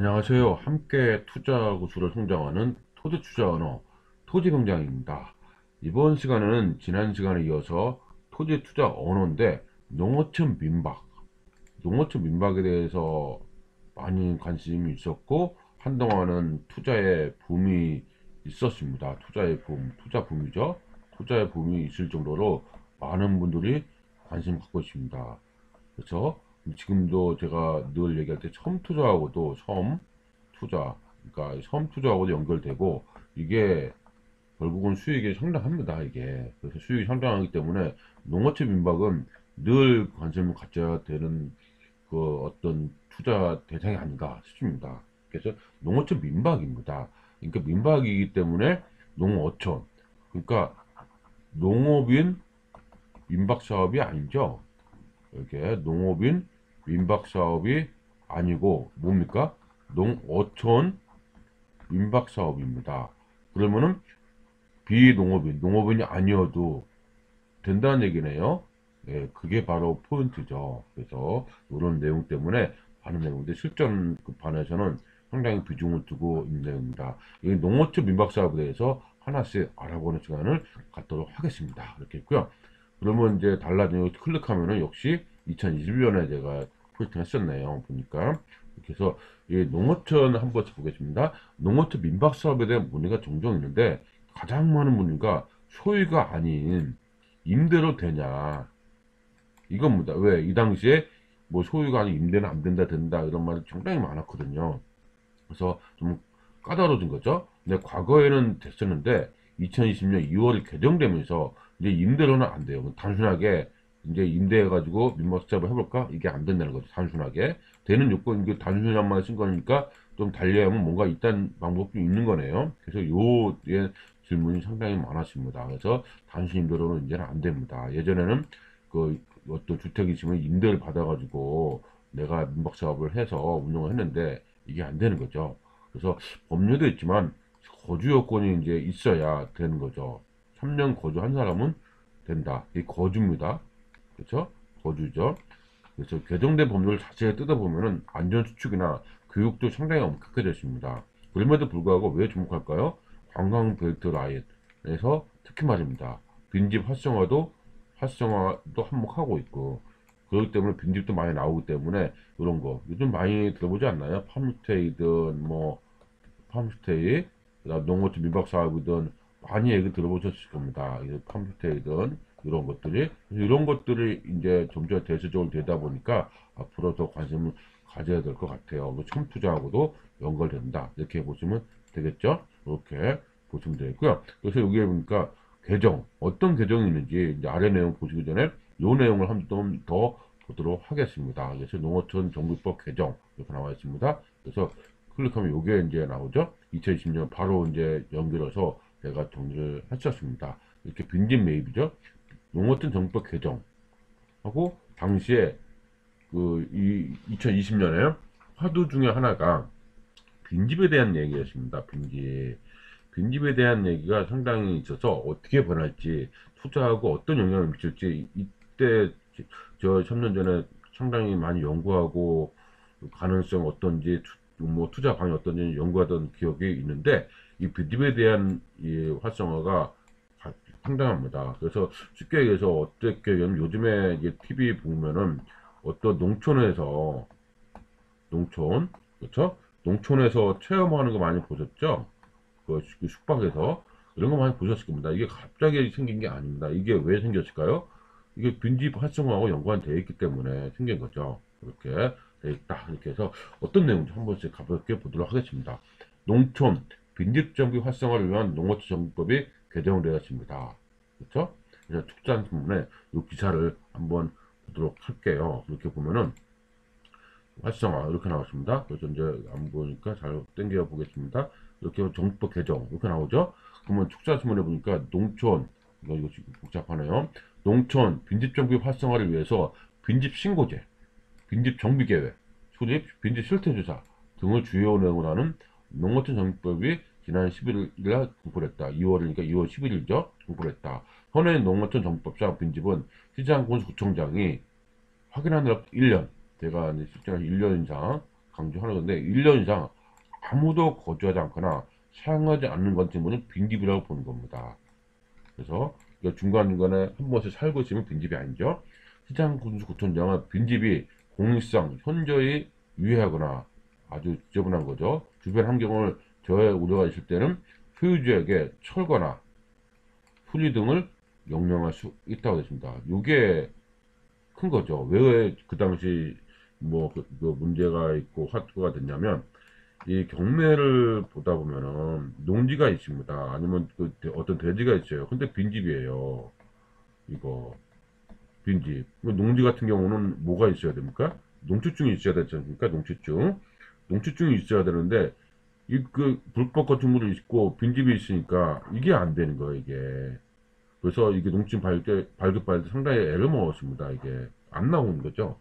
안녕하세요. 함께 투자 구조를 성장하는 토지 투자 언어 토지병장입니다. 이번 시간에는 지난 시간에 이어서 토지 투자 언어인데 농어촌 민박, 농어촌 민박에 대해서 많이 관심이 있었고 한동안은 투자의 붐이 있었습니다. 투자의 붐, 투자 붐이죠. 투자의 붐이 있을 정도로 많은 분들이 관심 갖고 있습니다. 그래서 지금도 제가 늘 얘기할 때 처음 투자하고도 처음 투자, 그러니까 처음 투자하고도 연결되고 이게 결국은 수익이 상당합니다. 이게 그래서 수익이 상당하기 때문에 농어촌 민박은 늘 관심을 가져야 되는 그 어떤 투자 대상이 아닌가 싶습니다. 그래서 농어촌 민박입니다. 그러니까 민박이기 때문에 농어촌, 그러니까 농업인 민박 사업이 아니죠. 이렇게 농업인 민박 사업이 아니고 뭡니까? 농어촌 민박 사업입니다. 그러면은 비농업인, 농업인이 아니어도 된다는 얘기네요. 예, 그게 바로 포인트죠. 그래서 이런 내용 때문에 많은 내용인데 실전 반에서는 상당히 비중을 두고 있는 내용입니다. 이 농어촌 민박 사업에 대해서 하나씩 알아보는 시간을 갖도록 하겠습니다. 이렇게 있고요. 그러면 이제 달라진 거 클릭하면은 역시 2021년에 제가 포스팅 했었네요. 보니까. 그래서 이 농어촌 한번 보겠습니다. 농어촌 민박 사업에 대한 문의가 종종 있는데 가장 많은 문의가 소유가 아닌 임대로 되냐 이겁니다. 왜? 이 당시에 뭐 소유가 아닌 임대는 안 된다 된다 이런 말이 상당히 많았거든요. 그래서 좀 까다로워진 거죠. 근데 과거에는 됐었는데 2020년 2월 개정되면서 이제 임대로는 안 돼요. 단순하게 이제 임대해가지고 민박사업을 해볼까? 이게 안 된다는 거죠. 단순하게 되는 요건 이게 단순한 말 쓴 거니까 좀 달리하면 뭔가 있다는 방법도 있는 거네요. 그래서 요의 질문이 상당히 많았습니다. 그래서 단순 임대로는 이제는 안 됩니다. 예전에는 그 어떤 주택이 있으면 임대를 받아가지고 내가 민박 사업을 해서 운영을 했는데 이게 안 되는 거죠. 그래서 법률도 있지만 거주 여건이 이제 있어야 되는 거죠. 3년 거주한 사람은 된다. 이 거주입니다. 그렇죠? 거주죠. 그래서 개정된 법률을 자세히 뜯어보면은 안전수칙이나 교육도 상당히 엄격해져 있습니다. 그럼에도 불구하고 왜 주목할까요? 관광벨트 라인에서 특히 말입니다. 빈집 활성화도 한몫하고 있고 그렇기 때문에 빈집도 많이 나오기 때문에 이런 거 요즘 많이 들어보지 않나요? 팜스테이든 뭐 팜스테이 농어촌 민박 사업이든 많이 얘기 들어보셨을 겁니다. 팜스테이든 이런 것들이 이제 점점 대세적으로 되다 보니까 앞으로 더 관심을 가져야 될 것 같아요. 처음 투자하고도 연결된다 이렇게 보시면 되겠죠? 이렇게 보시면 되겠고요. 그래서 여기에 보니까 계정 어떤 계정이 있는지 이제 아래 내용 보시기 전에 이 내용을 한 번 더 보도록 하겠습니다. 그래서 농어촌 정비법 개정 이렇게 나와 있습니다. 그래서 클릭하면 요게 이제 나오죠. 2020년 바로 이제 연결해서 제가 정리를 했었습니다. 이렇게 빈집 매입이죠. 농어촌 정법 개정하고 당시에 그 2020년에 화두 중에 하나가 빈집에 대한 얘기였습니다. 빈집에 대한 얘기가 상당히 있어서 어떻게 변할지 투자하고 어떤 영향을 미칠지 이때 저 3년 전에 상당히 많이 연구하고 가능성 어떤지 뭐 투자 방향 어떤지 연구하던 기억이 있는데 이 빈집에 대한 이 활성화가 상당합니다. 그래서 쉽게 얘기해서 어떻게 하면 요즘에 이제 TV 보면은 어떤 농촌 그렇죠? 농촌에서 체험하는 거 많이 보셨죠? 그 숙박에서 이런 거 많이 보셨을 겁니다. 이게 갑자기 생긴 게 아닙니다. 이게 왜 생겼을까요? 이게 빈집 활성화하고 연관되어 있기 때문에 생긴 거죠. 이렇게 돼 있다. 이렇게 해서 어떤 내용인지 한 번씩 가볍게 보도록 하겠습니다. 농촌 빈집 정비 활성화를 위한 농어촌 정비법이 개정되었습니다. 그렇죠? 그래서 축산신문에 이 기사를 한번 보도록 할게요. 이렇게 보면은 활성화 이렇게 나왔습니다. 그래서 이제 안 보니까 잘 당겨 보겠습니다. 이렇게 정부법 개정 이렇게 나오죠. 그러면 축사신문에 보니까 농촌 이거 지금 복잡하네요. 농촌 빈집 정비 활성화를 위해서 빈집 신고제, 빈집 정비 계획, 수립, 빈집 실태 조사 등을 주요 내용으로 하는 농어촌 정비법이 지난 11일날 공포했다. 2월이니까 2월 11일이죠. 공포했다. 현행 농어촌 정비법상 빈집은 시장군수구청장이 확인하느라 1년 제가 실제로 1년 이상 강조하는 건데 1년 이상 아무도 거주하지 않거나 사용하지 않는 건물은 빈집이라고 보는 겁니다. 그래서 중간중간에 한 번씩 살고 있으면 빈집이 아니죠. 시장군수구청장은 빈집이 공익상 현저히 유해하거나 아주 지저분한 거죠. 주변 환경을 저해 우려가 있을 때는 소유주에게 철거나 수리 등을 명령할 수 있다고 했습니다. 이게 큰 거죠. 왜 그 당시 그 문제가 있고 화두가 됐냐면, 이 경매를 보다 보면은 농지가 있습니다. 아니면 어떤 대지가 있어요. 근데 빈집이에요. 이거 빈집. 농지 같은 경우는 뭐가 있어야 됩니까? 농취증이 있어야 되지 않습니까? 농취증. 농취증이 있어야 되는데 이 불법 건축물이 있고 빈집이 있으니까 이게 안 되는 거예요, 이게. 그래서 이게 농취증 발급받을 때 상당히 애를 먹었습니다. 이게 안 나오는 거죠.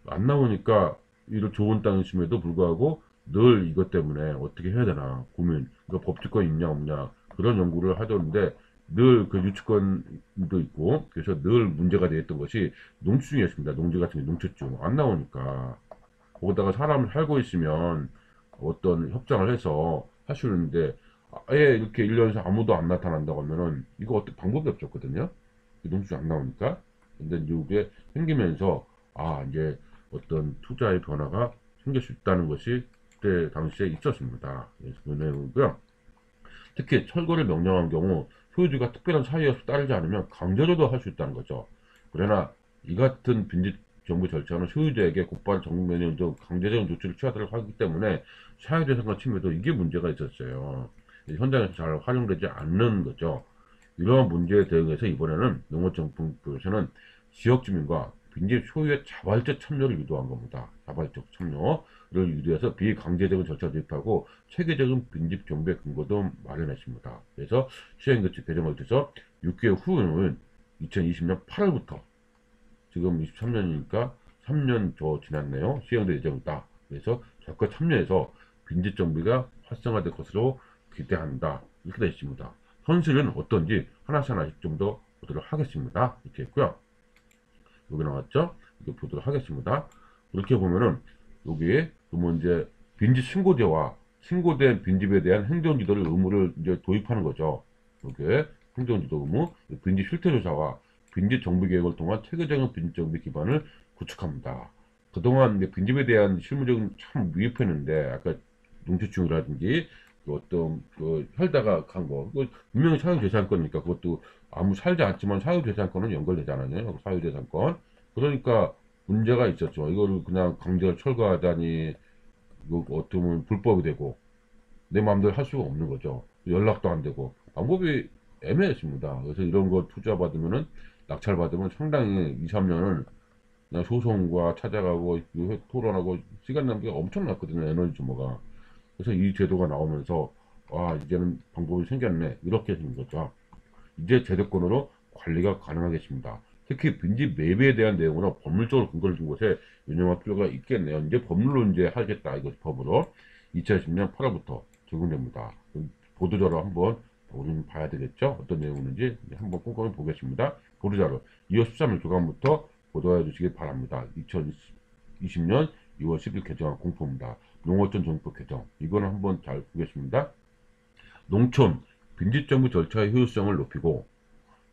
안 나오니까 이런 좋은 땅이심에도 불구하고 늘 이것 때문에 어떻게 해야 되나 고민. 그러니까 법치권 있냐 없냐 그런 연구를 하던데 늘 그 유치권도 있고, 그래서 늘 문제가 되었던 것이 농취증이었습니다. 농지 같은 게 농취증 안 나오니까 거기다가 사람을 살고 있으면 어떤 협상을 해서 할 수 있는데 아예 이렇게 1년에서 아무도 안 나타난다고 하면은 이거 어떻게 방법이 없었거든요. 농취증 안 나오니까. 근데 이게 생기면서 이제 어떤 투자의 변화가 생길 수 있다는 것이 그때 당시에 있었습니다. 그래서 그 내용이고요. 특히 철거를 명령한 경우 소유주가 특별한 사유 없이 따르지 않으면 강제로도 할 수 있다는 거죠. 그러나 이 같은 빈집 정부 절차는 소유주에게 곧바로 정면에 강제적인 조치를 취하도록 하기 때문에 사유재산권 침해도 이게 문제가 있었어요. 현장에서 잘 활용되지 않는 거죠. 이러한 문제에 대응해서 이번에는 농어정부에서는 지역 주민과 빈집 소유의 자발적 참여를 유도한 겁니다. 자발적 참여를 유도해서 비강제적인 절차를 도입하고 체계적인 빈집 정비의 근거도 마련했습니다. 그래서 시행규칙 개정을 통해서 6개월 후는 2020년 8월부터 지금 23년이니까 3년 더 지났네요. 시행될 예정이다. 그래서 적극 참여해서 빈집 정비가 활성화될 것으로 기대한다. 이렇게 되어 있습니다. 현실은 어떤지 하나씩 좀 더 보도록 하겠습니다. 이렇게 했고요. 여기 나왔죠? 이렇게 보도록 하겠습니다. 이렇게 보면은 여기에 그러면 이제 빈집 신고제와 신고된 빈집에 대한 행정지도를 의무를 이제 도입하는 거죠. 여기에 행정지도 의무, 빈집 실태조사와 빈집 정비 계획을 통한 체계적인 빈집 정비 기반을 구축합니다. 그동안 이제 빈집에 대한 실무적인 참 미흡했는데 아까 농지증이라든지 어떤 혈다가 간 거, 분명히 사유재산권이니까 그것도 아무 살지 않지만 사유재산권은 연결되잖아요. 사유재산권. 그러니까 문제가 있었죠. 이거를 그냥 강제로 철거하다니 이거 어떻게 보면 불법이 되고 내 마음대로 할 수가 없는 거죠. 연락도 안 되고 방법이 애매했습니다. 그래서 이런 거 투자 받으면은 낙찰 받으면 상당히 2, 3년은 그냥 소송과 찾아가고 토론하고 시간 낭비가 엄청났거든요. 에너지 소모가. 그래서 이 제도가 나오면서 이제는 방법이 생겼네 이렇게 생긴 거죠. 이제 제도권으로 관리가 가능하겠습니다. 특히 빈집 매매에 대한 내용으로 법률적으로 근거를 준 곳에 유념할 필요가 있겠네요. 이제 법률로 이제 하겠다. 이것 법으로 2010년 8월부터 적용됩니다. 보도자료 한번 우리는 봐야 되겠죠. 어떤 내용인지 한번 꼼꼼히 보겠습니다. 보도자료 2월 13일 조간부터 보도해 주시기 바랍니다. 2020년 2월 10일 개정한 공포입니다. 농어촌 정법 개정. 이거는 한번 잘 보겠습니다. 농촌 빈집정비 절차의 효율성을 높이고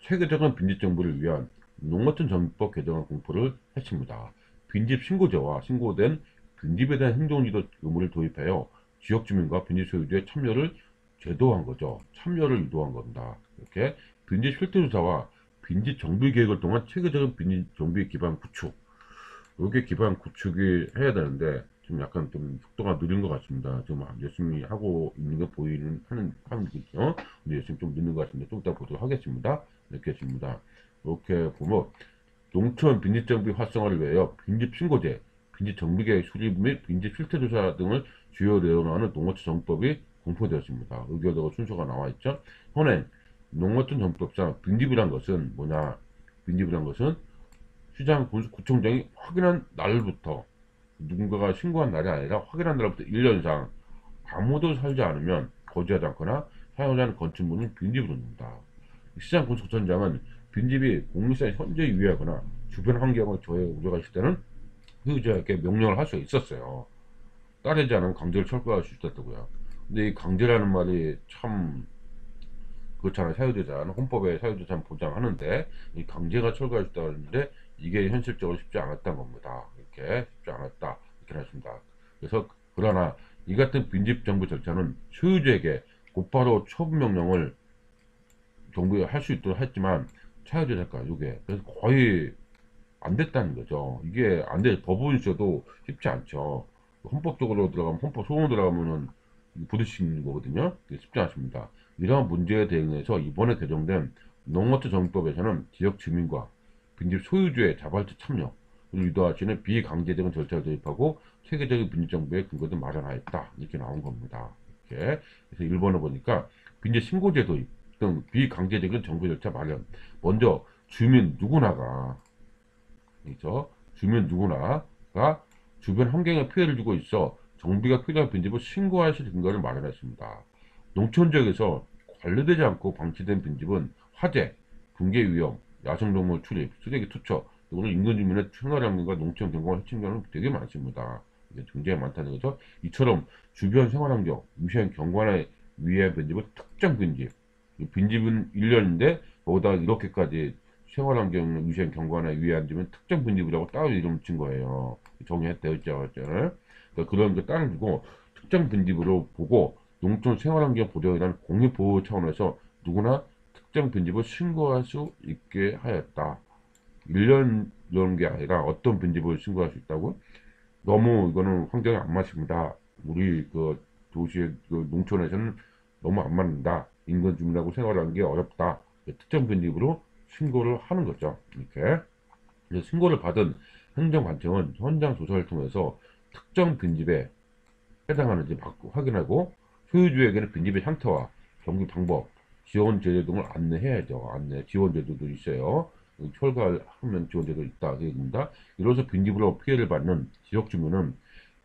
체계적인 빈집정비를 위한 농어촌 정비법 개정안 공포를 했습니다. 빈집 신고제와 신고된 빈집에 대한 행정지도 의무를 도입하여 지역주민과 빈집 소유주의 참여를 제도한 거죠. 참여를 유도한 겁니다. 이렇게 빈집 실태조사와 빈집 정비 계획을 통한 체계적인 빈집 정비 기반 구축. 이게 기반 구축이 해야 되는데 좀 약간 좀 속도가 느린 것 같습니다. 지금 열심히 하고 있는 게 하는 거죠. 근데 열심히 좀 늦는 것 같습니다. 좀 이따 보도록 하겠습니다. 이렇게 했습니다. 이렇게 보면 농촌 빈집 정비 활성화를 위하여 빈집 신고제, 빈집 정비계획 수립 및 빈집 실태조사 등을 주요 내용하는 농어촌 정법이 공포되었습니다. 의결되고 순서가 나와 있죠. 현행 농어촌 정법상 빈집이란 것은 뭐냐? 빈집이란 것은 시장 구청장이 확인한 날부터 누군가가 신고한 날이 아니라 확인한 날부터 1년상 아무도 살지 않으면 거주하지 않거나 사용하지 않은 건축물은 빈집으로 닙니다. 시장 구청장은 빈집이 공유사에 현재 유의하거나 주변 환경을 저해 우려가 있을 때는 소유자에게 명령을 할 수가 있었어요. 따르지 않으면 강제로 철거할 수 있었다고요. 근데 이 강제라는 말이 참 그렇잖아요. 사유재산, 헌법에 사유재산 보장하는데 이 강제가 철거할 수 있다고 하는데 이게 현실적으로 쉽지 않았던 겁니다. 이렇게 쉽지 않았다 이렇게 하십니다. 그래서 그러나 이 같은 빈집 정부 절차는 소유주에게 곧바로 처분 명령을 정부에 할 수 있도록 했지만 사유재산가 이게 그래서 거의 안 됐다는 거죠. 이게 안 돼. 법은 있어도 쉽지 않죠. 헌법적으로 들어가면, 헌법 소원 들어가면은 부딪히는 거거든요. 쉽지 않습니다. 이러한 문제에 대응해서 이번에 개정된 농어촌 정비법에서는 지역 주민과 빈집 소유주의 자발적 참여를 유도하시는 비강제적인 절차를 도입하고 체계적인 빈집 정비의 근거도 마련하였다. 이렇게 나온 겁니다. 이렇게. 그래서 1번을 보니까 빈집 신고제 도입 등 비강제적인 정비 절차 마련. 먼저 주민 누구나가 그죠? 주민 누구나가 주변 환경에 피해를 주고 있어 정비가 필요한 빈집을 신고할 수 있는 근거를 마련했습니다. 농촌 지역에서 관리되지 않고 방치된 빈집은 화재, 붕괴 위험, 야생동물 출입, 쓰레기 투척, 또는 인근 주민의 생활환경과 농촌 경관을 해치는 경우는 되게 많습니다. 이게 굉장히 많다는 거죠. 이처럼 주변 생활환경, 위생 경관에 위한 빈집은 특정 빈집, 빈집은 1년인데 거기다 이렇게까지 생활환경 위생 경관에 위한 집은 특정 빈집이라고 따로 이름 친 거예요. 정의되어 있잖아요. 그러니까 그런 게 따로 두고 특정 빈집으로 보고 농촌 생활환경 보전이라는 공익보호 차원에서 누구나 특정 빈집을 신고할 수 있게 하였다. 1년 이런 게 아니라 어떤 빈집을 신고할 수 있다고? 너무 이거는 환경에 안 맞습니다. 우리 그 도시의 그 농촌에서는 너무 안 맞는다. 인근 주민하고 생활하는 게 어렵다. 특정 빈집으로 신고를 하는 거죠. 이렇게. 신고를 받은 행정관청은 현장 조사를 통해서 특정 빈집에 해당하는지 확인하고 소유주에게는 빈집의 형태와 정비 방법, 지원 제도 등을 안내해야죠. 안내, 지원 제도도 있어요. 철거하면 지원 제도 있다. 그 얘기입니다. 이로써 빈집으로 피해를 받는 지역 주민은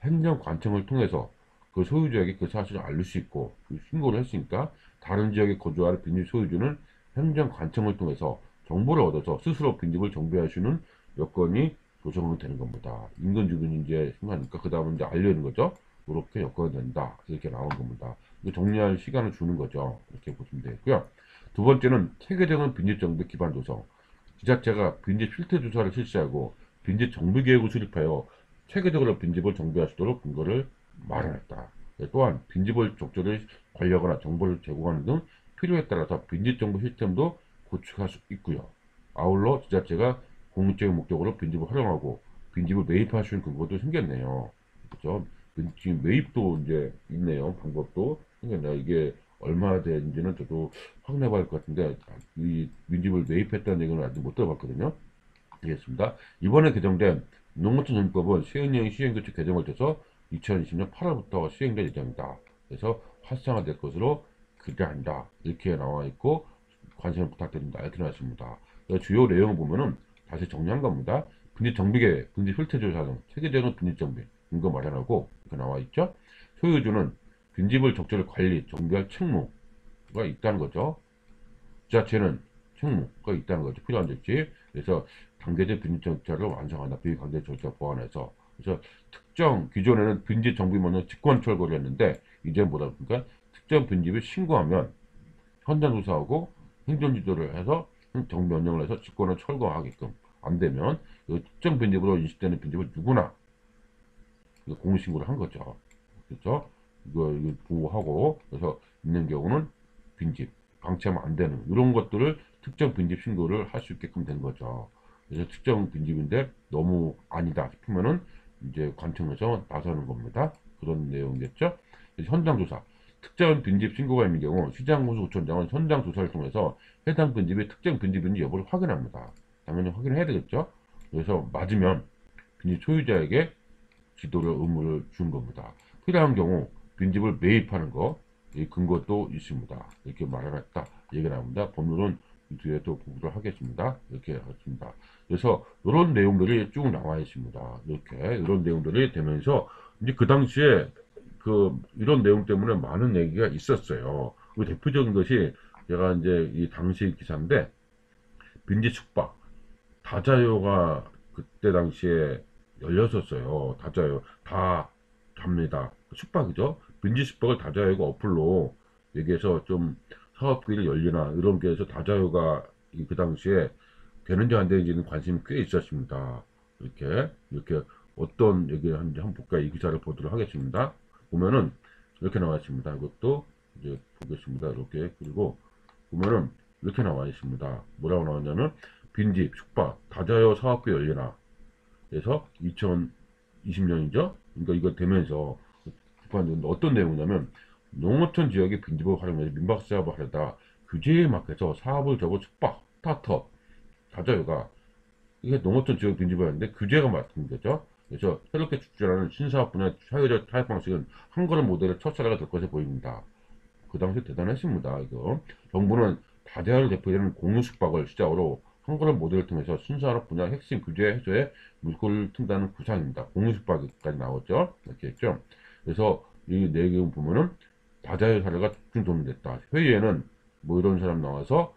행정관청을 통해서 그 소유주에게 그 사실을 알릴 수 있고 신고를 했으니까 다른 지역에 거주할 빈집 소유주는 행정관청을 통해서 정보를 얻어서 스스로 빈집을 정비할 수 있는 여건이 조성이 되는 겁니다. 인근 주민이 이제 생각하니까 그 다음은 이제 알려는 거죠. 그렇게 여건이 된다. 이렇게 나온 겁니다. 이거 정리할 시간을 주는 거죠. 이렇게 보시면 되고요. 두 번째는 체계적인 빈집 정비 기반 조성. 지자체가 빈집 실태 조사를 실시하고 빈집 정비 계획을 수립하여 체계적으로 빈집을 정비할 수 있도록 근거를 마련했다. 또한 빈집을 적절히 관리하거나 정보를 제공하는 등 필요에 따라서 빈집 정보 시스템도 구축할 수 있고요. 아울러 지자체가 공익적인 목적으로 빈집을 활용하고 빈집을 매입할 수 있는 근거도 생겼네요. 그렇죠? 지금 매입도 이제 있네요. 방법도 생겼네요. 이게 얼마나 되는지는 저도 확인해 봐야 할 것 같은데 이 민집을 매입했다는 얘기는 아직 못 들어봤거든요. 알겠습니다. 이번에 개정된 농어촌 정비법은 시행령 시행규칙 개정을 돼서 2020년 8월부터 시행될 예정이다. 그래서 활성화될 것으로 기대한다. 이렇게 나와 있고 관심을 부탁드립니다. 이렇게 나왔습니다. 주요 내용을 보면은 다시 정리한 겁니다. 빈집 정비계, 빈집 실태조사 등 체계적인 빈집 정비 근거 마련하고 이렇게 나와 있죠. 소유주는 빈집을 적절히 관리, 정비할 책무가 있다는 거죠. 지자체는 책무가 있다는 거죠. 필요한 조치. 그래서 단계적 빈집 절차를 완성한다. 비강제 절차 보완해서. 그래서 특정 기존에는 빈집 정비면은 직권 철거를 했는데 이제 뭐다 보니까 특정 빈집을 신고하면 현장 조사하고 행정 지도를 해서 정비 명령을 해서 직권을 철거하게끔 안 되면 특정 빈집으로 인식되는 빈집을 누구나 공신고를 한 거죠. 그렇죠? 이거 보호하고 그래서 있는 경우는 빈집 방치하면 안 되는 이런 것들을 특정 빈집 신고를 할 수 있게끔 된 거죠. 그래서 특정 빈집인데 너무 아니다 싶으면은 이제 관청에서 나서는 겁니다. 그런 내용이겠죠. 현장 조사. 특정 빈집 신고가 있는 경우 시장군수구청장은 현장 조사를 통해서 해당 빈집이 특정 빈집인지 여부를 확인합니다. 당연히 확인해야 되겠죠. 그래서 맞으면 빈집 소유자에게 지도를 의무를 준 겁니다. 필요한 경우 빈집을 매입하는 거, 이 근거도 있습니다. 이렇게 말해놨다. 얘기가 나옵니다. 법률은 뒤에 또 보도를 하겠습니다. 이렇게 하겠습니다. 그래서 이런 내용들이 쭉 나와 있습니다. 이렇게 이런 내용들이 되면서 이제 그 당시에 그 이런 내용 때문에 많은 얘기가 있었어요. 그 대표적인 것이 제가 이제 이 당시 기사인데 빈집 숙박 다자요가 그때 당시에 열렸었어요. 다자요 다 잡니다. 숙박이죠. 빈지 숙박을 다자유가 어플로 얘기해서 좀 사업기를 열리나 이런 게 해서 다자유가 그 당시에 되는지 안 되는지는 관심이 꽤 있었습니다. 이렇게 어떤 얘기를 하는지 한번 볼까요? 이 기사를 보도록 하겠습니다. 보면은 이렇게 나와 있습니다. 이것도 이제 보겠습니다. 이렇게. 그리고 보면은 이렇게 나와 있습니다. 뭐라고 나왔냐면 빈집 숙박 다자유 사업기 열리나 그래서 2020년이죠. 그러니까 이거 되면서 어떤 내용이냐면 농어촌 지역의 빈집을 활용해서 민박 사업을 하려다 규제에 막혀서 사업을 접은 숙박, 스타트업, 다자유가 이게 농어촌 지역 빈집을 하는데 규제가 막힌 거죠. 그래서 새롭게 출시하는 신사업 분야 사회적 타협 방식은 한 걸음 모델의 첫 사례가 될 것으로 보입니다. 그 당시 대단했습니다. 이거 정부는 다자유를 대표하는 공유 숙박을 시작으로 한 걸음 모델을 통해서 신산업 분야 핵심 규제 해소에 물꼬를 튼다는 구상입니다. 공유 숙박까지 나왔죠. 이렇게 했죠. 그래서 이 내용 보면은 다자유 사례가 집중 도움됐다. 회의에는 뭐 이런 사람 나와서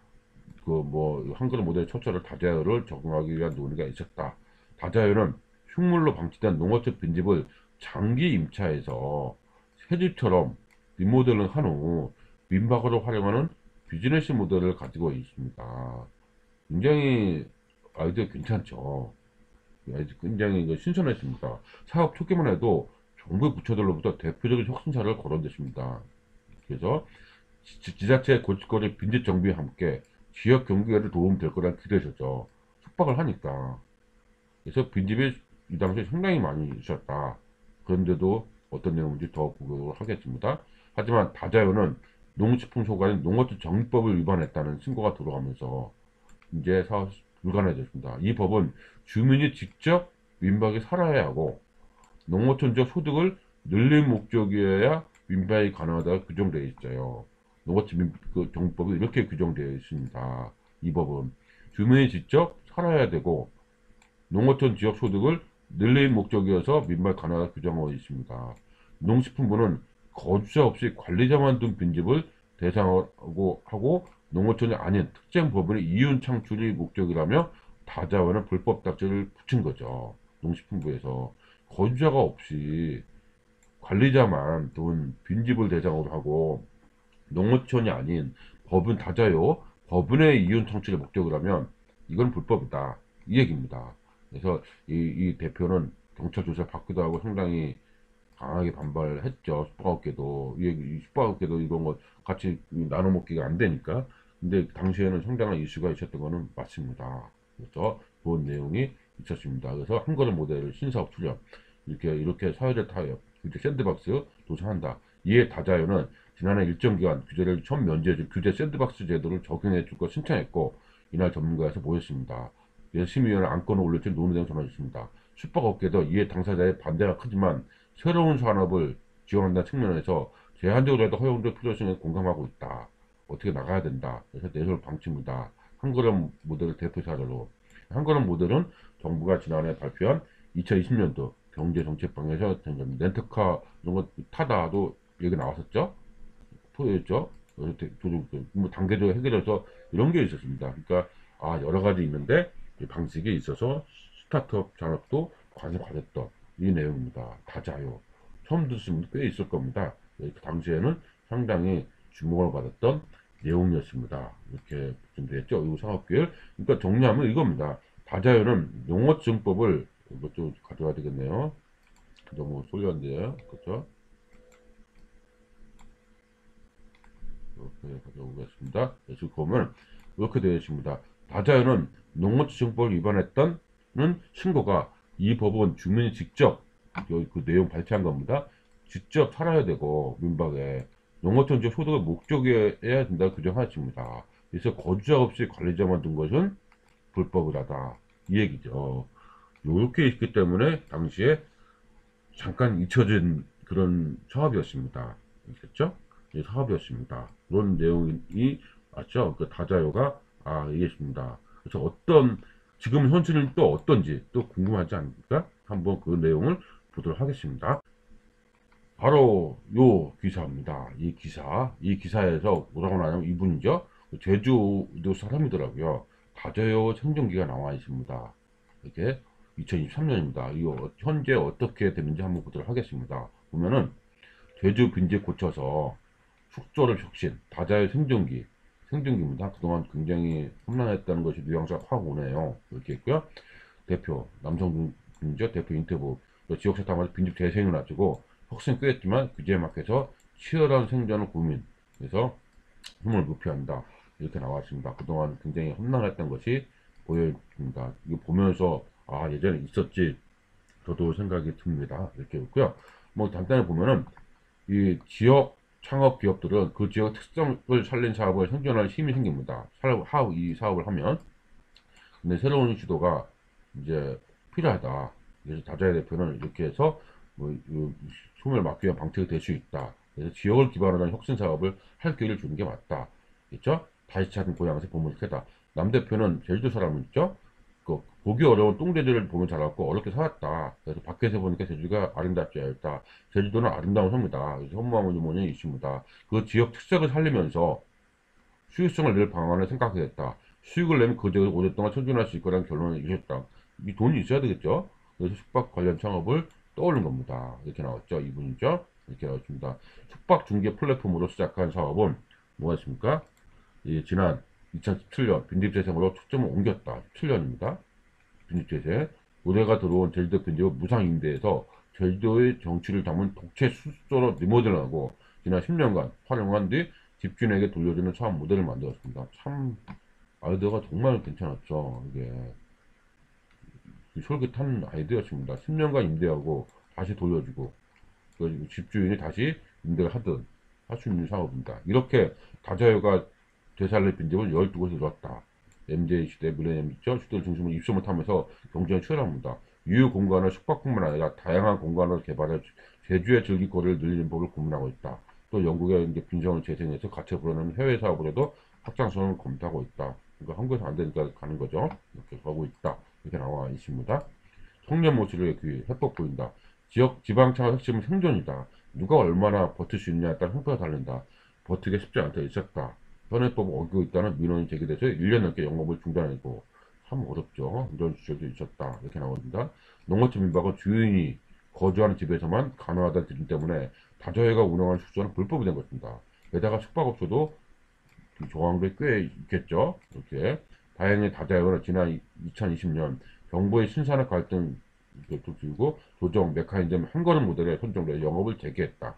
그 뭐 한글 모델 초철을 다자유를 적용하기 위한 논의가 있었다. 다자유는 흉물로 방치된 농어촌 빈집을 장기 임차해서 새집처럼 리모델링 한 후 민박으로 활용하는 비즈니스 모델을 가지고 있습니다. 굉장히 아이디어 괜찮죠. 굉장히 신선했습니다. 사업 초기만 해도 정부 부처들로부터 대표적인 혁신사를 거론됐습니다. 그래서 지자체 고치거리 빈집 정비와 함께 지역 경기에도 도움 될 거란 기대죠. 숙박을 하니까. 그래서 빈집이 이 당시에 상당히 많이 있었다. 그런데도 어떤 내용인지 더 보도록 하겠습니다. 하지만 다자유는 농식품 소관인 농어촌 정비법을 위반했다는 신고가 들어가면서 이제 사업 불가능해졌습니다. 이 법은 주민이 직접 민박에 살아야 하고 농어촌적 소득을 늘릴 목적이어야 민박이 가능하다고 규정되어 있어요. 농어촌 정비법이 이렇게 규정되어 있습니다. 이 법은 주민이 직접 살아야 되고 농어촌 지역 소득을 늘릴 목적이어서 민박 가능하다고 규정하고 있습니다. 농식품부는 거주자 없이 관리자만 둔 빈집을 대상으로 하고 농어촌이 아닌 특정 법원의 이윤 창출이 목적이라며 다자와는 불법 딱지를 붙인 거죠. 농식품부에서 거주자가 없이 관리자만 둔 빈집을 대상으로 하고 농어촌이 아닌 법은 다자요 법원의 이윤 창출의 목적이라면 이건 불법이다 이 얘기입니다. 그래서 이 대표는 경찰 조사를 받기도 하고 상당히 강하게 반발했죠. 숙박업계도 이 숙박업계도 이런 거 같이 나눠 먹기가 안 되니까. 근데 당시에는 상당한 이슈가 있었던 거는 맞습니다. 그래서 좋은 내용이 있었습니다. 그래서 한 걸음 모델을 신사업 출연 이렇게 사회적 타협 규제 샌드박스 도전한다. 이에 다자유는 지난해 일정 기간 규제를 처음 면제해줄 규제 샌드박스 제도를 적용해 줄 것 신청했고 이날 전문가에서 모였습니다. 그래서 심의위원회 안건을 올릴 때 논의된 전화했습니다. 숙박업계도 이에 당사자의 반대가 크지만 새로운 산업을 지원한다는 측면에서 제한적으로라도 허용될 필요성에 공감하고 있다. 어떻게 나가야 된다. 그래서 내설 방침이다. 한걸음 모델을 대표 사례로. 한걸음 모델은 정부가 지난해 발표한 2020년도 경제정책방에서 렌터카 이런 거 타다도 얘기 나왔었죠. 토요였죠. 뭐 단계적으로 해결해서 이런 게 있었습니다. 그러니까 여러 가지 있는데 방식이 있어서 스타트업 산업도 관심 가졌던 이 내용입니다. 다자요. 처음 듣으신 분도 꽤 있을 겁니다. 그 당시에는 상당히 주목을 받았던 내용이었습니다. 이렇게 준비했죠. 이 사업계획. 그러니까 정리하면 이겁니다. 다자요는 용어증법을 이것도 가져와야 되겠네요. 너무 쏠렸는데요. 그렇죠? 이렇게 가져오겠습니다. 그래서 보면 이렇게 되어 있습니다. 다자요는 농어증법을 위반했다는 신고가 이 법은 주민이 직접 그 내용 발췌한 겁니다. 직접 살아야 되고 민박에 농어촌 지역 소득의 목적이어야 된다 규정하십니다. 그래서 거주자 없이 관리자만 둔 것은 불법이라다 이 얘기죠. 이렇게 있기 때문에 당시에 잠깐 잊혀진 그런 사업이었습니다. 그렇죠? 이 사업이었습니다. 그런 내용이 맞죠? 그 다자요가 이겠습니다. 그래서 지금 현실은 또 어떤지 또 궁금하지 않습니까? 한번 그 내용을 보도록 하겠습니다. 바로 요 기사입니다. 이 기사에서 뭐라고 나냐면 이분이죠. 제주도 사람이더라고요. 다자요 생존기가 나와 있습니다. 이렇게 2023년입니다. 이거 현재 어떻게 되는지 한번 보도록 하겠습니다. 보면은 제주 빈집 고쳐서 숙소를 혁신, 다자의 생존기입니다. 그동안 굉장히 험난했다는 것이 뉘앙스가 확 오네요. 이렇게 있고요. 대표, 남성분이죠. 대표 인터뷰, 또 지역사 탐험에서 빈집 재생을 놔두고 혁신 꾀했지만 규제에 막혀서 치열한 생존을 고민, 그래서 힘을 무피한다. 이렇게 나왔습니다. 그동안 굉장히 험난했던 것이 보여집니다. 이거 보면서 아 예전에 있었지 저도 생각이 듭니다. 이렇게 있고요. 뭐 간단히 보면은 이 지역 창업 기업들은 그 지역 특성을 살린 사업을 생존할 힘이 생깁니다. 이 사업을 하면. 근데 새로운 시도가 이제 필요하다. 그래서 다자의 대표는 이렇게 해서 뭐 소멸 막기 위한 방책이 될 수 있다. 그래서 지역을 기반으로 한 혁신 사업을 할 기회를 주는 게 맞다. 있죠? 다시 찾은 고향에서 보물 캐다. 남 대표는 제주도 사람은 있죠? 그 보기 어려운 똥돼지를 보면 자랐고 어렵게 살았다. 그래서 밖에서 보니까 제주가 아름답지 않다. 제주도는 아름다운 섬이다. 그래서 현무암은 유모는 있습니다. 그 지역 특색을 살리면서 수익성을 낼 방안을 생각했다. 수익을 내면 그 지역을 오랫동안 생존할 수 있거라는 결론을 이뤘다. 이 돈이 있어야 되겠죠? 그래서 숙박 관련 창업을 떠올린 겁니다. 이렇게 나왔죠. 이분이죠. 이렇게 나왔습니다. 숙박 중개 플랫폼으로 시작한 사업은 뭐가 있습니까? 지난 2017년 빈집재생으로 초점을 옮겼다. 17년입니다. 빈집재생. 의뢰가 들어온 제주도 빈집을 무상 임대해서 제주도의 정치를 담은 독채 숙소로 리모델링하고 지난 10년간 활용한 뒤 집주인에게 돌려주는 사업 모델을 만들었습니다. 참 아이디어가 정말 괜찮았죠. 이게 솔깃한 아이디어였습니다. 10년간 임대하고 다시 돌려주고 그 집주인이 다시 임대를 하든 할 수 있는 사업입니다. 이렇게 다자유가 되살릴 빈집을 12곳에 들었다. MJ 시대 밀레니엄 있죠? 시대를 중심으로 입소문 타면서 경쟁이 치열합니다. 유휴 공간을 숙박뿐만 아니라 다양한 공간을 개발해 제주의 즐길거리를 늘리는 법을 고민하고 있다. 또 영국의 이제 빈정을 재생해서 가치를 불어넣는 해외 사업을 해도 확장성을 검토하고 있다. 그러니까 한국에서 안 되니까 가는 거죠. 이렇게 가고 있다. 이렇게 나와 있습니다. 청년 모시를 기회, 해법 보인다. 지역 지방창업 핵심은 생존이다. 누가 얼마나 버틸 수 있냐에 따라 형태가 다른다. 버티기 쉽지 않다. 있었다. 현행법을 어기고 있다는 민원이 제기돼서 1년 넘게 영업을 중단했고 참 어렵죠. 이런 주제도 있었다. 이렇게 나옵니다. 농어촌 민박은 주인이 거주하는 집에서만 가능하다는 기준 때문에 다자회가 운영하는 숙소는 불법이 된 것입니다. 게다가 숙박업소도 조항들이 꽤 있겠죠. 이렇게 다행히 다자회는 지난 2020년 정부의 신산업 갈등 그리고 조정 메커니즘 한 걸음 모델에 선정돼 영업을 재개했다.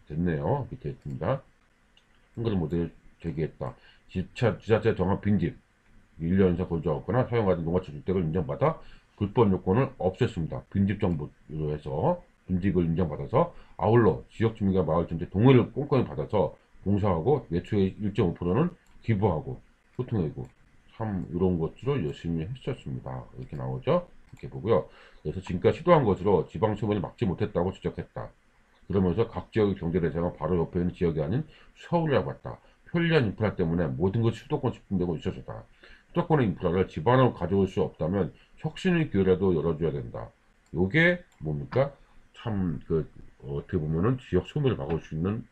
됐네요. 밑에 있습니다. 한 걸음 모델을 재개했다. 지자체 정한 빈집 1년 이상 거주하거나 사용하던 농어촌 주택을 인정받아 불법 요건을 없앴습니다. 빈집 정부로 해서 빈집을 인정받아서 아울러 지역 주민과 마을 전체 동의를 꼼꼼히 받아서 공사하고 매출의 1.5%는 기부하고 소통하고 참 이런 것들을 열심히 했었습니다. 이렇게 나오죠. 이렇게 보고요. 그래서 지금까지 시도한 것으로 지방 소문이 막지 못했다고 지적했다. 그러면서 각 지역의 경제 대상은 바로 옆에 있는 지역이 아닌 서울이라고 했다. 편리한 인프라 때문에 모든 것이 수도권 집중되고 있어서다. 수도권의 인프라를 지방으로 가져올 수 없다면 혁신의 기회라도 열어줘야 된다. 요게 뭡니까? 참 어떻게 보면은 지역 소멸을 막을 수 있는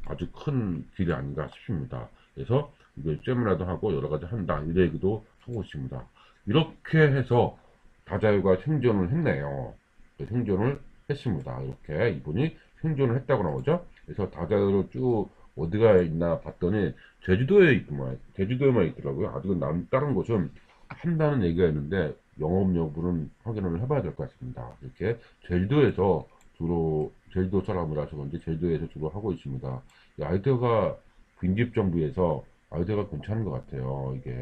아주 큰 길이 아닌가 싶습니다. 그래서 이걸 세미나도 하고 여러 가지 한다 이런 얘기도 하고 있습니다. 이렇게 해서 다자유가 생존을 했네요. 생존을 했습니다. 이렇게 이분이 생존을 했다고 나오죠. 그래서 다자유를 쭉 어디가 있나 봤더니 제주도에 있구만. 제주도에만 있더라고요. 아직은 다른 곳은 한다는 얘기가 있는데 영업 여부는 확인을 해봐야 될 것 같습니다. 이렇게 제주도에서 주로 제주도 사람이라서 그런지 제주도에서 주로 하고 있습니다. 이 아이디어가 빈집 정부에서 아이디어가 괜찮은 것 같아요. 이게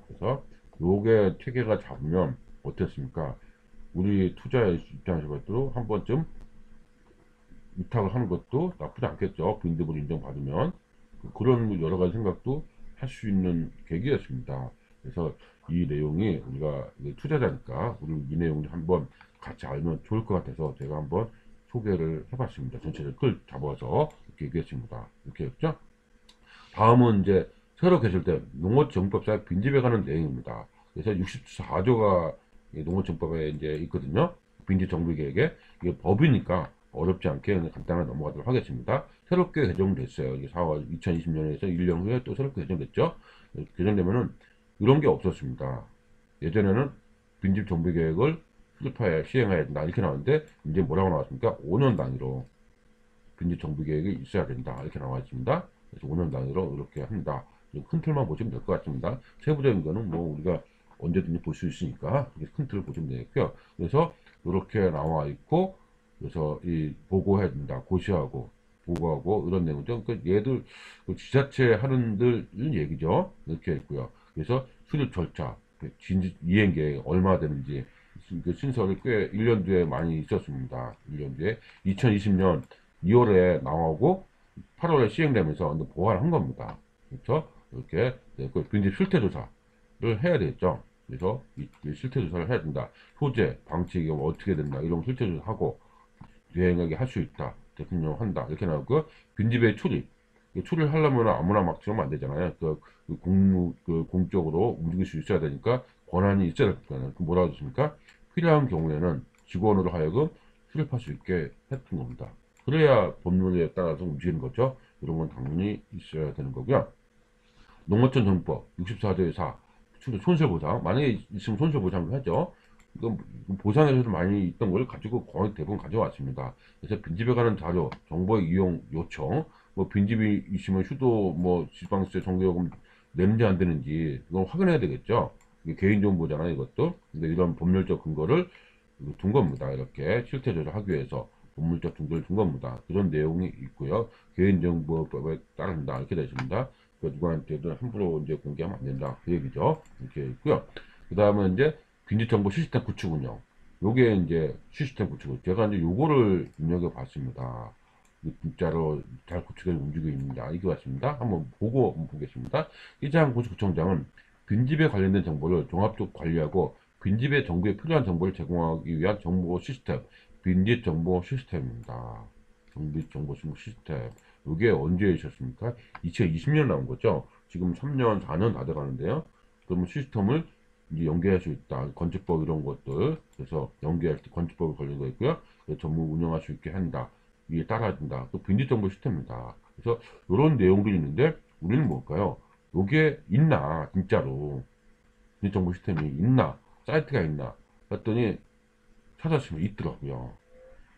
그래서 요게 체계가 잡으면 어떻습니까? 우리 투자의 입장에서 봐도 한 번쯤 위탁을 하는 것도 나쁘지 않겠죠. 빈집을 인정받으면 그런 여러 가지 생각도 할 수 있는 계기였습니다. 그래서 이 내용이 우리가 투자자니까 우리 이 내용을 한번 같이 알면 좋을 것 같아서 제가 한번 소개를 해봤습니다. 전체를 끌 잡아서 이렇게 얘기했습니다. 이렇게 했죠. 다음은 이제 새로 개설된 농어정법사의 빈집에 관한 내용입니다. 그래서 64조가 농어정법에 이제 있거든요. 빈집 정비계획에 이게 법이니까 어렵지 않게 간단하게 넘어가도록 하겠습니다. 새롭게 개정됐어요. 이게 4월 2020년에서 1년 후에 또 새롭게 개정됐죠. 개정되면은 이런 게 없었습니다. 예전에는 빈집 정비 계획을 수립하여 시행해야 된다 이렇게 나왔는데 이제 뭐라고 나왔습니까? 5년 단위로 빈집 정비 계획이 있어야 된다. 이렇게 나와 있습니다. 그래서 5년 단위로 이렇게 한다. 큰 틀만 보시면 될 것 같습니다. 세부적인 거는 뭐 우리가 언제든지 볼 수 있으니까 큰 틀을 보시면 되겠고요. 그래서 이렇게 나와 있고, 그래서 이 보고해야 된다. 고시하고 보고하고 이런 내용이죠. 그러니까 얘들 그 지자체 하는들 얘기죠. 이렇게 있고요. 그래서 수립 절차, 이행 계획 얼마 되는지 그 신설이 꽤 1년 뒤에 많이 있었습니다. 1년 뒤에 2020년 2월에 나오고 8월에 시행되면서 보완한 겁니다. 그렇죠? 이렇게 그 빈집 실태 조사를 해야 되겠죠. 그래서 이 실태 조사를 해야 된다. 소재, 방치가 어떻게 된다. 이런 실태 조사하고 유행하게 할 수 있다. 대통령 한다. 이렇게 나오고 빈집의 출입. 출입을 하려면 아무나 막 들어오면 안 되잖아요. 공적으로 움직일 수 있어야 되니까 권한이 있어야 되니까. 뭐라고 했습니까? 필요한 경우에는 직원으로 하여금 출입할 수 있게 했던 겁니다. 그래야 법률에 따라서 움직이는 거죠. 이런 건 당연히 있어야 되는 거고요. 농어촌 정법 64조의 4 손실보상 만약에 있으면 손실보상도 하죠. 이건 보상에서도 많이 있던 걸 가지고 거의 대부분 가져왔습니다. 그래서 빈집에 관한 자료, 정보 이용 요청, 뭐 빈집이 있으면 휴도 뭐 지방세 정기요금 내는지 안 되는지 이건 확인해야 되겠죠. 이게 개인정보잖아요, 이것도. 근데 이런 법률적 근거를 둔 겁니다. 이렇게 실태 조사하기 위해서 법률적 근거를 둔 겁니다. 그런 내용이 있고요. 개인정보법에 따른다 이렇게 되어 있습니다. 그 누구한테도 함부로 이제 공개하면 안 된다. 그 얘기죠. 이렇게 있고요. 그 다음은 이제 빈집정보 시스템 구축 운영. 요게 이제 시스템 구축. 제가 이제 요거를 눈여겨봤습니다. 진짜로 잘 구축해 움직이고 있는가. 이거 같습니다. 한번 보고 보겠습니다. 이장구청장은 빈집에 관련된 정보를 종합적 관리하고 빈집의 정부에 필요한 정보를 제공하기 위한 정보 시스템, 빈집 정보 시스템입니다. 빈집 정보 시스템. 이게 언제 있었습니까? 2020년 나온 거죠. 지금 3년, 4년 다 돼가는데요. 그러면 시스템을 이제 연계할 수 있다. 건축법 이런 것들. 그래서 연계할 때 건축법이 걸린 거 있고요. 전부 운영할 수 있게 한다. 이게 따라준다. 또 빈집 정보 시스템입니다. 그래서 이런 내용들이 있는데 우리는 뭘까요? 요게 있나? 진짜로. 빈집 정보 시스템이 있나? 사이트가 있나? 했더니 찾았으면 있더라고요.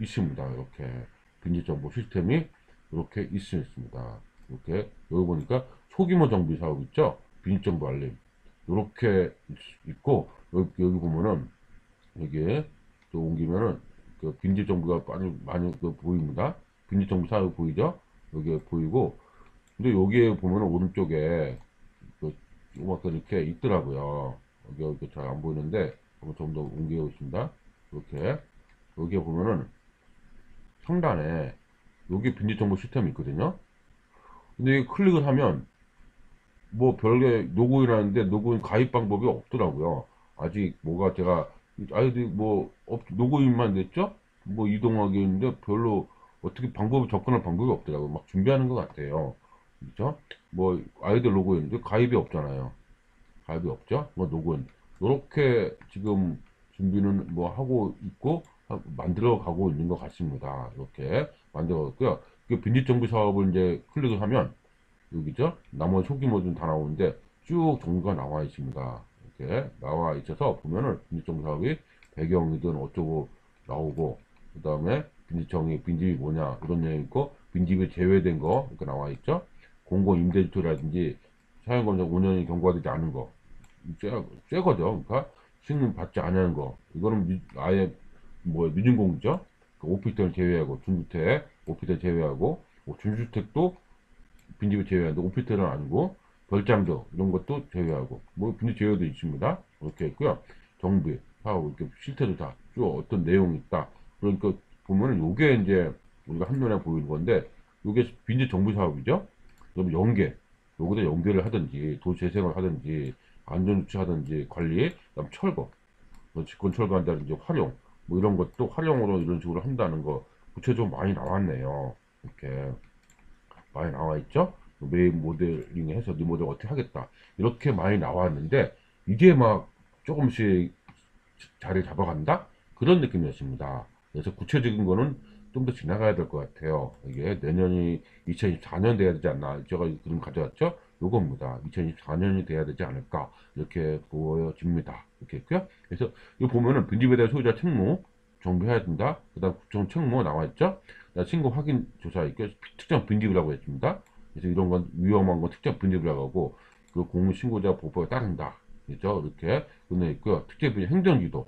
있습니다. 이렇게 빈집 정보 시스템이 이렇게 있습니다. 이렇게 여기 보니까 소규모 정비 사업 있죠? 빈집 정보 알림 이렇게 있고 여기 보면은 여기에 또 옮기면은 그 빈집 정보가 많이 보입니다. 빈집 정보 사업 보이죠? 여기에 보이고 근데 여기에 보면은 오른쪽에 그 요만큼 이렇게 있더라고요. 여기 잘 안 보이는데 한번 좀 더 옮겨 있습니다. 이렇게 여기에 보면은 상단에 여기 빈집 정보 시스템이 있거든요. 근데 클릭을 하면 뭐 별게 로그인하는데 로그인 가입 방법이 없더라고요. 아직 뭐가 제가 아이디 뭐 로그인만 됐죠? 뭐 이동하기 있는데 별로 어떻게 방법을 접근할 방법이 없더라고요. 막 준비하는 것 같아요. 그죠? 뭐 아이디 로그인 가입이 없잖아요. 가입이 없죠? 뭐 로그인 이렇게 지금 준비는 뭐 하고 있고 만들어 가고 있는 것 같습니다. 이렇게 만들어갔고요. 그 빈집 정비 사업을 이제 클릭을 하면 여기죠? 나머지 소규모들은 다 나오는데 쭉 정보가 나와 있습니다. 이렇게 나와 있어서 보면은 빈집정비 사업이 배경이든 어쩌고 나오고 그 다음에 빈집이 뭐냐 이런 내용 있고 빈집이 제외된 거 이렇게 나와 있죠? 공공임대주택이라든지 사용검사 5년이 경과되지 않은 거 새 거죠. 그러니까 승인 받지 않은 거 이거는 아예 뭐 미준공이죠? 그 오피스텔 제외하고 준주택 오피스텔 제외하고 뭐 준주택도 빈집을 제외하는데 오피스텔은 아니고 별장도 이런 것도 제외하고 뭐 빈집 제외도 있습니다. 이렇게 있고요. 정비 사업 이렇게 실태도 다 쭉 어떤 내용이 있다. 그러니까 보면은 요게 이제 우리가 한눈에 보이는 건데 요게 빈집 정비 사업이죠. 그럼 연계 여기다 연계를 하든지 도시재생을 하든지 안전조치 하든지 관리 그다음 철거 뭐 직권 철거한다든지 활용 뭐 이런 것도 활용으로 이런 식으로 한다는 거 구체적으로 많이 나왔네요. 이렇게 많이 나와 있죠. 매일 모델링 해서 네 모델 어떻게 하겠다 이렇게 많이 나왔는데 이게 막 조금씩 자리 잡아간다 그런 느낌이었습니다. 그래서 구체적인 거는 좀 더 지나가야 될 것 같아요. 이게 내년이 2024년 돼야 되지 않나 제가 그림 가져왔죠. 요겁니다. 2024년이 돼야 되지 않을까 이렇게 보여집니다. 이렇게 있고요. 그래서 이거 보면은 빈집에 대한 소유자 책무 정비해야 된다. 그 다음 구청 책무 나와있죠. 신고 확인 조사 있게 특정 빈집이라고 했습니다. 그래서 이런 건 위험한 건 특정 빈집이라고 하고 그 공무신고자 보호법에 따른다. 그죠? 이렇게 끝내 있고요. 특정 빈집 행정지도.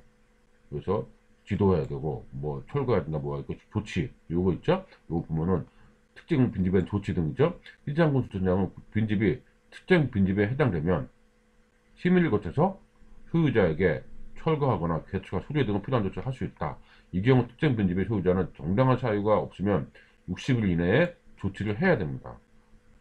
그래서 지도해야 되고 뭐 철거해야 된다 뭐 이거 조치 요거 있죠. 요거 보면은 특정 빈집의 조치 등이죠. 시장군 주천장은 빈집이 특정 빈집에 해당되면 심의를 거쳐서 소유자에게 철거하거나 개수가 수리 등을 필요한 조치를 할 수 있다. 이 경우 특정 빈집의 소유자는 정당한 사유가 없으면 60일 이내에 조치를 해야 됩니다.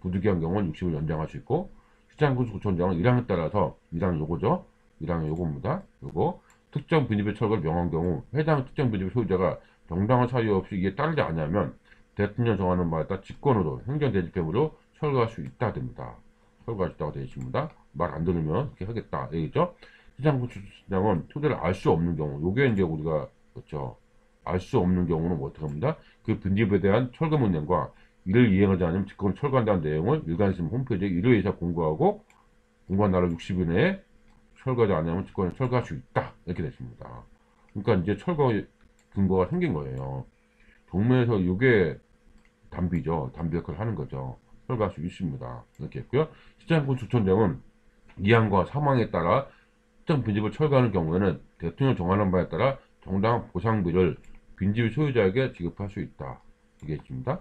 부득이한 경우는 60일 연장할 수 있고 시장군수구청장은 1항에 따라서 1항 요거죠. 1항 요겁니다. 요거 특정 빈집의 철거를 명한 경우 해당 특정 빈집의 소유자가 정당한 사유 없이 이에 따르지 않으면 대통령 정하는 바에 따라 직권으로 행정대집행으로 철거할 수 있다 됩니다. 철거할 수 있다고 되어 있습니다. 말 안 들으면 이렇게 하겠다. 얘기죠. 시장군수장은 토대를 알 수 없는 경우, 요게 이제 우리가 그렇죠. 알 수 없는 경우는 뭐 어떻게 합니다. 그 빈집에 대한 철거 문제과 이를 이행하지 않으면 직권 철거한다는 내용을 일간심 홈페이지에 1회 이상 공고하고 공고한 날을 60일 내에 철거하지 않으면 직권을 철거할 수 있다. 이렇게 됐습니다. 그러니까 이제 철거 근거가 생긴 거예요. 동네에서 이게 담비죠. 담비 역할을 하는 거죠. 철거할 수 있습니다. 이렇게 했고요. 시장군 주천장은 이항과 사망에 따라 특정 빈집을 철거하는 경우에는 대통령 정하는 바에 따라 정당한 보상비를 빈집 소유자에게 지급할 수 있다. 이게 있습니다.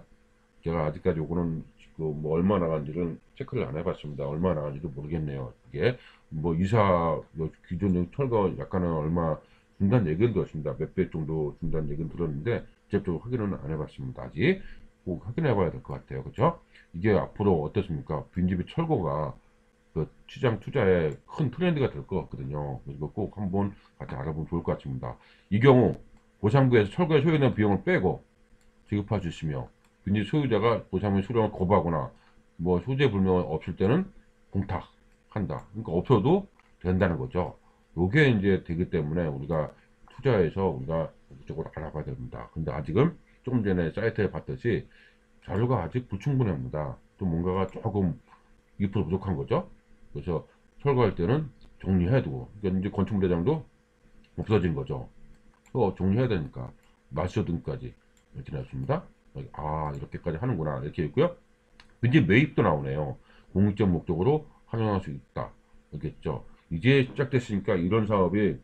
제가 아직까지 요거는 뭐 얼마 나간지는 체크를 안 해봤습니다. 얼마 나간지도 모르겠네요. 이게 뭐 이사 뭐 기존 철거 약간은 얼마 준다는 얘기는 들었습니다. 몇 배 정도 준다는 얘기는 들었는데 직접적으로 확인은 안 해봤습니다. 아직 꼭 확인해봐야 될 것 같아요. 그렇죠? 이게 앞으로 어떻습니까? 빈집의 철거가 그 시장 투자에 큰 트렌드가 될 것 같거든요. 이거 꼭 한번 같이 알아보면 좋을 것 같습니다. 이 경우 보상부에서 철거에 소요된 비용을 빼고 지급할 수 있으며 빈집 소유자가 보상비 수령을 거부하거나 뭐 소재 불명 없을 때는 공탁한다. 그러니까 없어도 된다는 거죠. 요게 이제 되기 때문에 우리가 투자해서 우리가 이쪽으로 알아봐야 됩니다. 근데 아직은 조금 전에 사이트에 봤듯이 자료가 아직 불충분합니다. 또 뭔가가 조금 2% 부족한 거죠. 그래서 철거할 때는 정리해두고 그러니까 이제 건축물대장도 없어진 거죠. 또 정리해야 되니까 마시오 등까지 이렇게 나왔습니다. 아 이렇게까지 하는구나 이렇게 있고요. 이제 매입도 나오네요. 공익적 목적으로 활용할 수 있다. 알겠죠? 이제 시작됐으니까 이런 사업이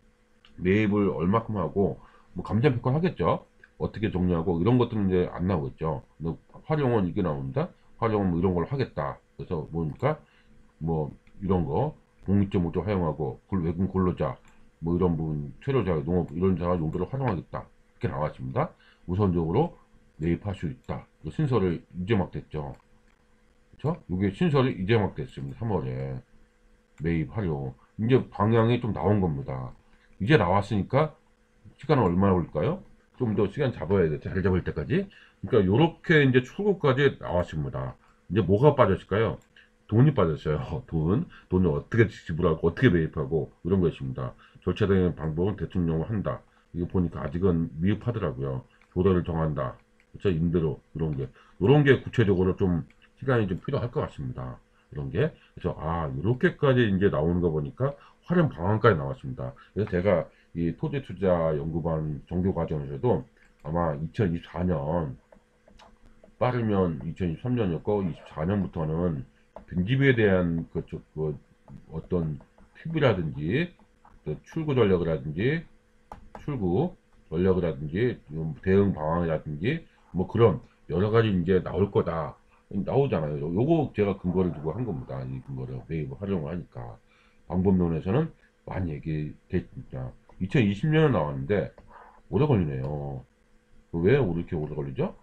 매입을 얼마큼 하고 뭐 감정평가 하겠죠. 어떻게 정리하고 이런 것들은 이제 안 나오겠죠. 활용은 이게 나옵니다. 활용은 뭐 이런 걸 하겠다. 그래서 뭐니까 뭐 이런 거 공익적 목적 활용하고 외국 근로자 뭐 이런 부분 체류자 농업 이런 자가 용도를 활용하겠다. 이렇게 나왔습니다. 우선적으로 매입할 수 있다. 신설을 이제 막 됐죠. 그렇죠? 이게 신설이 이제 막 됐습니다. 3월에 매입하려 이제 방향이 좀 나온 겁니다. 이제 나왔으니까 시간은 얼마나 걸릴까요? 좀 더 시간 잡아야 돼. 잘 잡을 때까지. 그러니까 요렇게 이제 출고까지 나왔습니다. 이제 뭐가 빠졌을까요? 돈이 빠졌어요. 돈을 어떻게 지불하고 어떻게 매입하고 이런 것입니다. 절차적인 방법은 대통령을 한다. 이거 보니까 아직은 미흡하더라고요. 조례를 정한다. 그렇죠? 임대료 이런 게 구체적으로 좀 시간이 좀 필요할 것 같습니다. 이런 게 그래서 아 이렇게까지 이제 나오는 거 보니까 활용 방안까지 나왔습니다. 그래서 제가 이 토지투자연구반 정규 과정에서도 아마 2024년 빠르면 2023년이었고 24년부터는 빈집에 대한 그 어떤 팁이라든지 출구 전략이라든지 출구 전략이라든지 대응 방안이라든지 뭐 그런 여러 가지 이제 나올 거다. 나오잖아요. 요거 제가 근거를 두고 한 겁니다. 이 근거를 매입을 활용을 하니까 방법론에서는 많이 얘기됐습니다. 2020년에 나왔는데 오래 걸리네요. 왜 이렇게 오래 걸리죠?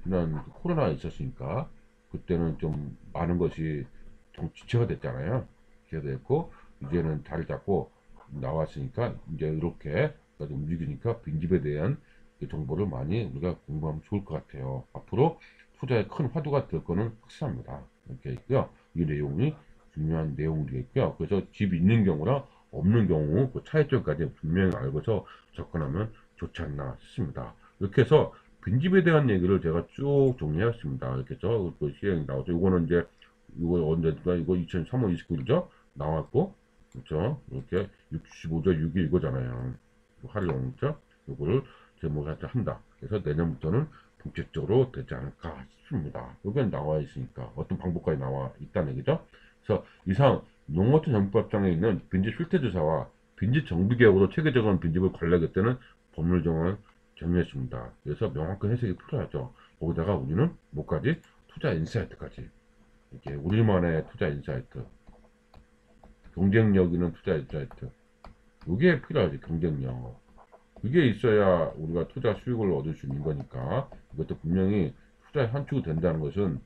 지난 코로나가 있었으니까 그때는 좀 많은 것이 좀 지체가 됐잖아요. 지체가 됐고 이제는 자리 잡고 나왔으니까 이제 이렇게 움직이니까 빈집에 대한 정보를 많이 우리가 공부하면 좋을 것 같아요. 앞으로 투자에 큰 화두가 될 거는 확실합니다. 이렇게 있고요. 이 내용이 중요한 내용들이 있고요. 그래서 집이 있는 경우나 없는 경우 그 차이점까지 분명히 알고서 접근하면 좋지 않나 싶습니다. 이렇게 해서 빈집에 대한 얘기를 제가 쭉 정리했습니다. 이렇게 해서 그 시행이 나오죠. 이거는 이제 이거 언제니까 이거 2003월 29일이죠. 나왔고 그렇죠. 이렇게 65조 6일 이거잖아요. 활용 그죠? 이거를 제목을 한다. 그래서 내년부터는 본격적으로 되지 않을까 싶습니다. 여기는 나와 있으니까 어떤 방법까지 나와 있다는 얘기죠. 그래서 이상 농어촌 정비법상에 있는 빈집 실태조사와 빈집 정비계약으로 체계적인 빈집을 관리하겠다는 법률 정을 정리했습니다. 그래서 명확한 해석이 필요하죠. 거기다가 우리는 뭐까지? 투자 인사이트까지. 이게 우리만의 투자 인사이트. 경쟁력 있는 투자 인사이트. 이게 필요하지, 경쟁력. 그게 있어야 우리가 투자 수익을 얻을 수 있는 거니까 이것도 분명히 투자에 한축이 된다는 것은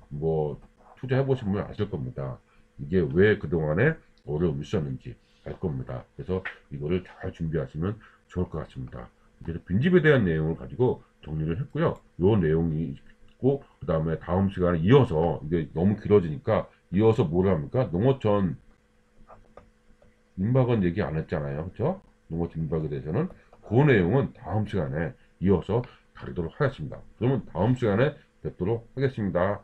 뭐 투자해보시면 아실 겁니다. 이게 왜 그동안에 어려움이 있었는지 알 겁니다. 그래서 이거를 잘 준비하시면 좋을 것 같습니다. 그래서 빈집에 대한 내용을 가지고 정리를 했고요. 요 내용이 있고 그 다음에 다음 시간에 이어서 이게 너무 길어지니까 이어서 뭘 합니까? 농어촌 임박은 얘기 안 했잖아요. 그렇죠? 농어촌 임박에 대해서는 그 내용은 다음 시간에 이어서 다루도록 하겠습니다. 그러면 다음 시간에 뵙도록 하겠습니다.